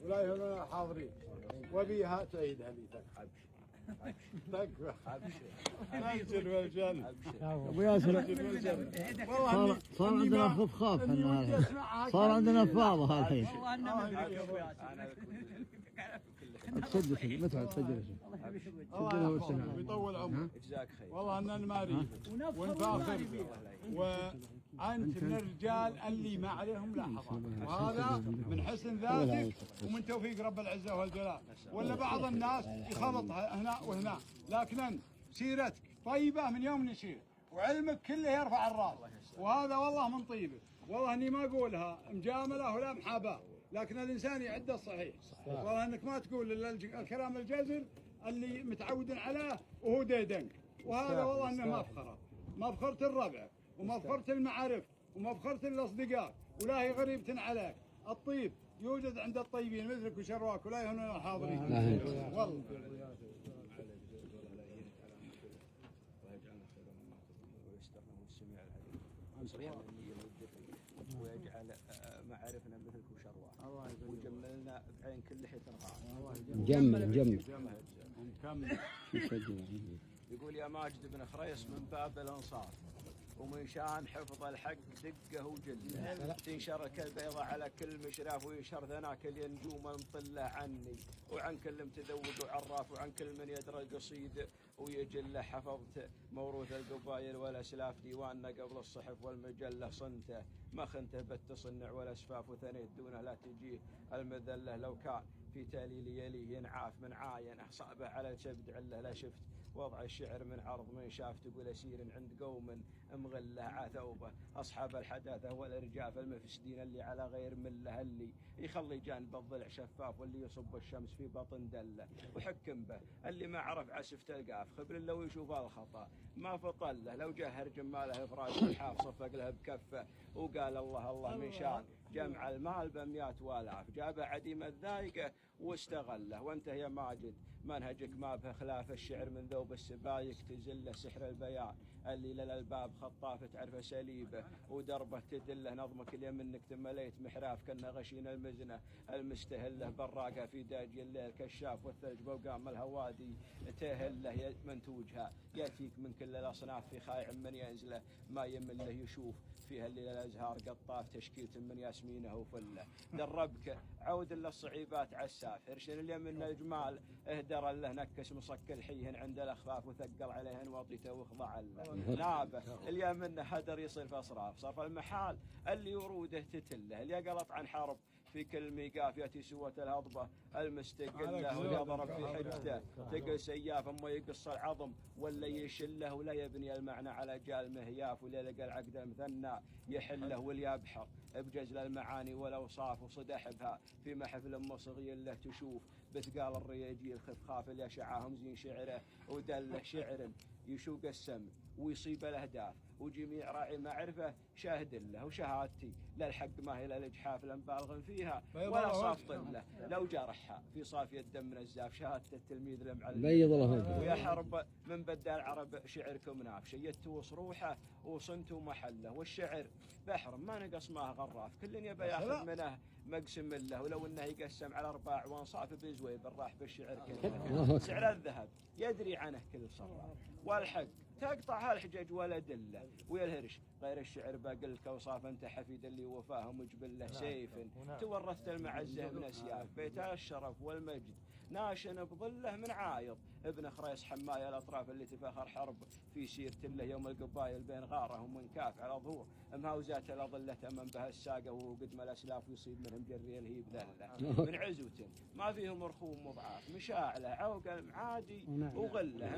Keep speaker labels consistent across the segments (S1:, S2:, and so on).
S1: ولا يهمنا حاضرين وبيها تعيدها لي تكفى ابشر والجن
S2: ابو ياسر صار عندنا خفخاف صار عندنا فاضه الحين تصدق متى تصدق
S1: الله يحفظك ويطول عمرك
S3: جزاك خير
S1: والله اننا نماري ونفاخر وانت من الرجال اللي ما عليهم لاحظات وهذا من حسن ذاتك ومن توفيق رب العزه والجلال ولا بعض الناس يخلطها هنا وهنا لكن سيرتك طيبه من يوم نشير وعلمك كله يرفع الراس وهذا والله من طيبك والله اني ما اقولها مجامله ولا محاباه لكن الانسان يعد الصحيح والله انك ما تقول الا الكلام الجزر اللي متعود عليه وهو ديدنك وهذا والله انه مفخرة الربع ومفخرة المعارف ومفخرة الاصدقاء ولا هي غريبة عليك الطيب يوجد عند الطيبين مثلك وشرواك ولا يهونون الحاضرين والله
S3: ويجعل معارفنا مثلك وشرواك وجملنا بعين كل حيث
S2: جمل
S3: يقول يا ماجد بن خريص من باب الانصاف ومن شان حفظ الحق دقه وجله تنشر البيضة على كل مشراف وينشر ذناك الينجوم المطلة عني وعن كل متذوق وعراف وعن كل من يدرى القصيد ويجله حفظت موروث القبايل والاسلاف ديواننا قبل الصحف والمجله صنته ما خنته بالتصنع والاسفاف وثنيت دونه لا تجيه المذله لو كان في تالي ليليه ينعاف من عاين صعبه على الشبد عله لا شفت وضع الشعر من عرض من شاف تقول اسير عند قوم مغله عثوبه اصحاب الحداثه والارجاف المفسدين اللي على غير مله اللي يخلي جانب الضلع شفاف واللي يصب الشمس في بطن دله وحكم به اللي ما عرف عسفة القاف خبر لو يشوف الخطا ما فطله لو جهر جماله فراش الحاف صفق له بكفه وقال الله من شان جمع المال بمئات والاف جاب عديم الذايقه واستغله وانت يا ماجد منهجك ما به خلاف الشعر من ذوب السبايك تزله سحر البيان اللي للالباب خطافه تعرف سليبه ودربه تدله نظمك اليوم انك تمليت محراف كنا غشين المزنه المستهله براقه في داجي الليل كشاف والثلج بوقام الهوادي تهله منتوجها ياتيك من كل الاصناف في خايع من ينزله ما يمله يشوف فيها الليل الازهار قطاف تشكيت من ياسمينه وفله دربك عود للصعيبات عساف ارشل اليمن الجمال اهدر له نكس مصك الحيهن عند الاخفاف وثقل عليهن وطيته وخضع له نابه اليمن هدر يصير في اصراف صرف المحال اللي وروده تتله اللي قلط عن حرب في كل ميقاف ياتي سوة الهضبة المستقلة ويضرب في حجته تقل سياف اما يقص العظم ولا يشله ولا يبني المعنى على جال مهياف ولا يلقى العقد المثنى يحله ولا يبحر بجزل المعاني والاوصاف وصدح بها في محفل مصغي له تشوف بثقال الرياجي الخفخاف اللي شعاهم زين شعره ودله شعر يشوق السمع ويصيب الاهداف وجميع راعي معرفه شاهد له وشهادتي لا الحق ما هي لا الجحاف لم بالغ فيها ولا صاف له لو جرحها في صافي الدم نزاف شهاده التلميذ المعلم
S2: بيض له
S3: ويا حرب من بدال العرب شعركم ناف شيدت وصروحه وصنتوا محله والشعر بحر ما نقص ماه غراف كل يبى ياخذ منه مقسم له ولو انه يقسم على ارباع وانصاف بزويب الراح بالشعر كله سعر الذهب يدري عنه كل صراف والحق تقطع هالحجج ولا دله ويلهرش غير الشعر باقلك اوصاف انت حفيد اللي وفاه مجبل له سيف تورثت المعزه من اسياف بيت الشرف والمجد ناشن بظله من عايض ابن خريص حمايه الاطراف اللي تفاخر حرب في سيره له يوم القبايل بين غاره ومن كاف على ظهور مهاوزات الاظله من بها الساقه وقدم الاسلاف ويصيب منهم جري الهيب ذله من عزوه ما فيهم رخوم مضعاف مشاعله عوقل معادي وغله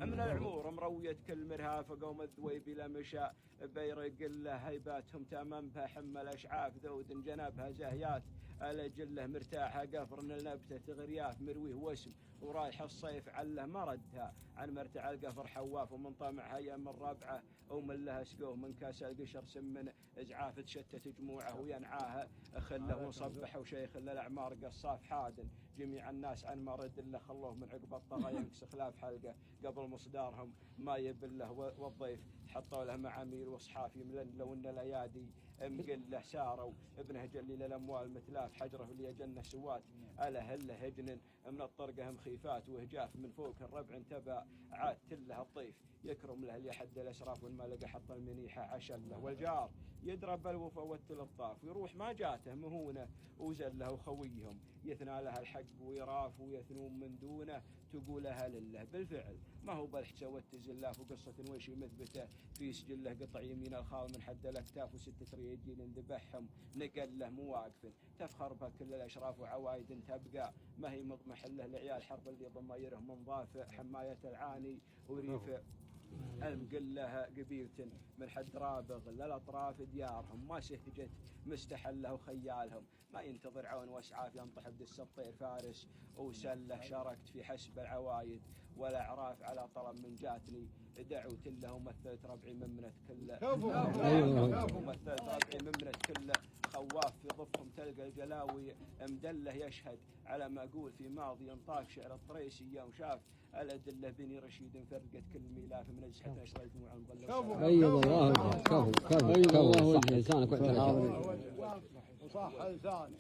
S3: من العمور مرويه كل مرهافه قوم الذويب الى مشاء بيرق له هيباتهم تمام بها حمل اشعاف ذود جنبها زهيات الجله مرتاحه قفر النبته تغرياف مرويه واسم ورايح الصيف عله ما ردها عن مرتع القفر حواف ومن طمعها يم الربعه ومن لها سقوه من كاس القشر سمن ازعاف تشتت جموعه وينعاها خله وصبح وشيخ للاعمار قصاف حادن جميع الناس عن ما رد له خلوه من عقب الطغى ينكس خلاف حلقه قبل مصدارهم ما يبله والضيف حطوا له معامير واصحاف يملن لو ان الايادي مقله ساروا ابنه جليل الاموال متلاف حجره اللي جنه سوات على هله هجن من الطرقه مخيفات وهجاف من فوق الربع انتبع عاد له الطيف يكرم له اللي حد الاشراف وما لقى حط المنيحه عشله والجار يدرب الوفا والتلطاف ويروح ما جاته مهونه وزله وخويهم يثنى لها الحق ويراف ويثنون من دونه تقولها لله بالفعل ما هو بالحسا والتزلاف وقصة ويشي مثبته في سجله قطع يمين الخال من حد الاكتاف وستة رياجيل ذبحهم نقل له مواقف تفخر بها كل الاشراف وعوايد تبقى ما هي محله لعيال حرب اللي ضمايرهم من ضافع حماية العاني وريفه المقله قبيلة من حد رابغ للاطراف ديارهم ما سهجت مستحله وخيالهم ما ينتظر عون واسعاف ينطح بدس الطير فارس وسله شاركت في حسب العوايد ولا اعراف على طلب من جاتني دعوت له ومثلت ربعي ممنة كله ومثلت ربعي ممنة كله خواف في ضفهم تلقى الجلاوي مدله يشهد على ما اقول في ماضي انطاق شعر الطريسي يوم شاف الأدلة بني رشيد فرقت كل ميلاف من أجحة أشريت معن ظل
S2: أيض الله كفو كفو كفو صح لسانك
S1: وصح لسانك